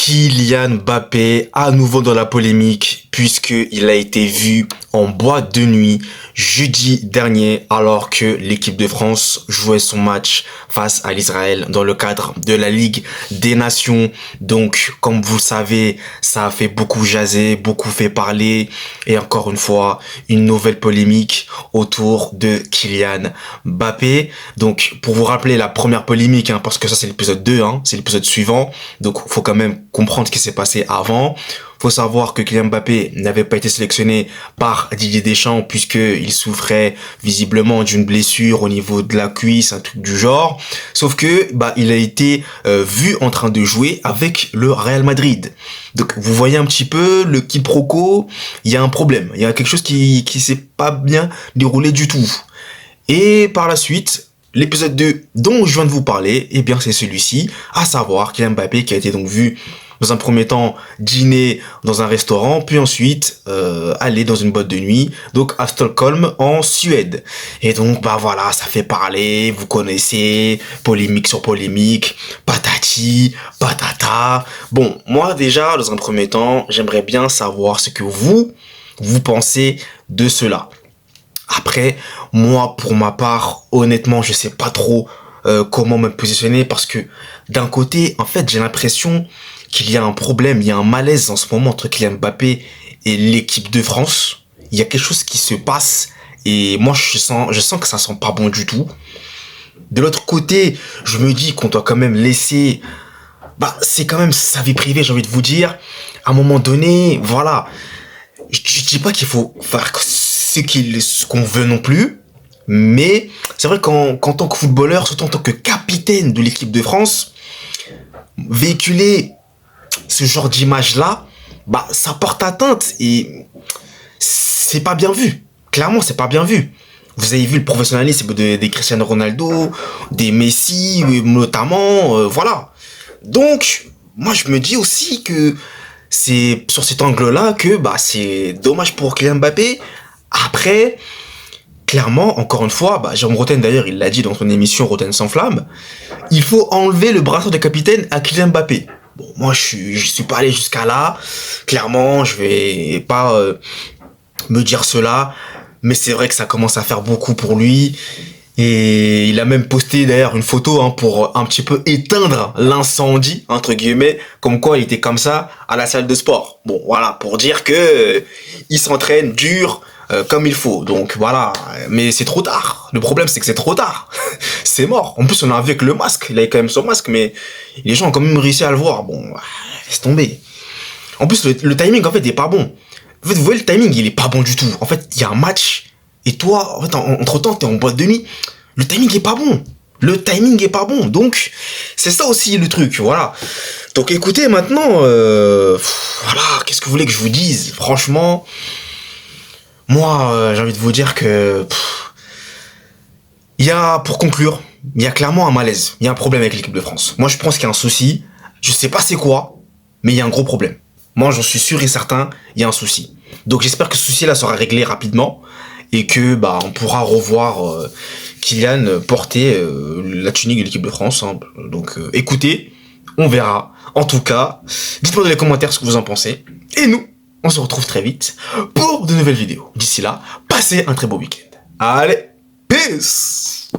Kylian Mbappé à nouveau dans la polémique puisqu'il a été vu en boîte de nuit jeudi dernier alors que l'équipe de France jouait son match face à l'Israël dans le cadre de la Ligue des Nations. Donc, comme vous le savez, ça a fait beaucoup jaser, beaucoup fait parler et encore une fois, une nouvelle polémique autour de Kylian Mbappé. Donc, pour vous rappeler la première polémique, parce que ça c'est l'épisode 2, c'est l'épisode suivant, donc faut quand même comprendre ce qui s'est passé avant. Faut savoir que Kylian Mbappé n'avait pas été sélectionné par Didier Deschamps puisqu'il souffrait visiblement d'une blessure au niveau de la cuisse, un truc du genre. Sauf que il a été vu en train de jouer avec le Real Madrid. Donc vous voyez un petit peu le quiproquo, il y a un problème, il y a quelque chose qui s'est pas bien déroulé du tout. Et par la suite, l'épisode 2 dont je viens de vous parler, eh bien c'est celui-ci, à savoir Kylian Mbappé qui a été donc vu dans un premier temps dîner dans un restaurant, puis ensuite aller dans une boîte de nuit, donc à Stockholm en Suède. Et donc voilà, ça fait parler, vous connaissez, polémique sur polémique, patati, patata. Bon, moi déjà, dans un premier temps, j'aimerais bien savoir ce que vous pensez de cela. Après, moi, pour ma part, honnêtement, je sais pas trop comment me positionner parce que d'un côté, en fait, j'ai l'impression qu'il y a un problème, il y a un malaise en ce moment entre Kylian Mbappé et l'équipe de France. Il y a quelque chose qui se passe et moi, je sens que ça sent pas bon du tout. De l'autre côté, je me dis qu'on doit quand même laisser, c'est quand même sa vie privée, j'ai envie de vous dire. À un moment donné, voilà. Je dis pas qu'il faut faire ce qu'on veut non plus, mais c'est vrai qu'en tant que footballeur, surtout en tant que capitaine de l'équipe de France, véhiculer ce genre d'image-là, ça porte atteinte et c'est pas bien vu. Clairement, c'est pas bien vu. Vous avez vu le professionnalisme des Cristiano Ronaldo, des Messi, notamment, voilà. Donc, moi, je me dis aussi que c'est sur cet angle-là que c'est dommage pour Kylian Mbappé. Après, clairement, encore une fois, Jérôme Rotten d'ailleurs, il l'a dit dans son émission Rotten sans flamme, il faut enlever le brassard de capitaine à Kylian Mbappé. Bon, moi je suis pas allé jusqu'à là. Clairement, je vais pas me dire cela, mais c'est vrai que ça commence à faire beaucoup pour lui. Et il a même posté d'ailleurs une photo pour un petit peu éteindre l'incendie, entre guillemets, comme quoi il était comme ça à la salle de sport. Bon, voilà, pour dire que il s'entraîne dur comme il faut. Donc voilà, mais c'est trop tard. Le problème c'est que c'est trop tard. C'est mort. En plus on a vu avec le masque, il avait quand même son masque, mais les gens ont quand même réussi à le voir. Bon, laisse tomber. En plus le timing en fait est pas bon. En fait vous voyez le timing il est pas bon du tout. En fait il y a un match. Et toi, en fait, entre-temps, t'es en boîte de nuit. Le timing est pas bon. Le timing est pas bon. Donc, c'est ça aussi le truc, voilà. Donc, écoutez, maintenant, voilà, qu'est-ce que vous voulez que je vous dise? Franchement, moi, j'ai envie de vous dire que... pour conclure, il y a clairement un malaise. Il y a un problème avec l'équipe de France. Moi, je pense qu'il y a un souci. Je sais pas c'est quoi, mais il y a un gros problème. Moi, j'en suis sûr et certain, il y a un souci. Donc, j'espère que ce souci-là sera réglé rapidement. Et que on pourra revoir Kylian porter la tunique de l'équipe de France. Donc écoutez, on verra. En tout cas, dites-moi dans les commentaires ce que vous en pensez. Et nous, on se retrouve très vite pour de nouvelles vidéos. D'ici là, passez un très beau week-end. Allez, peace!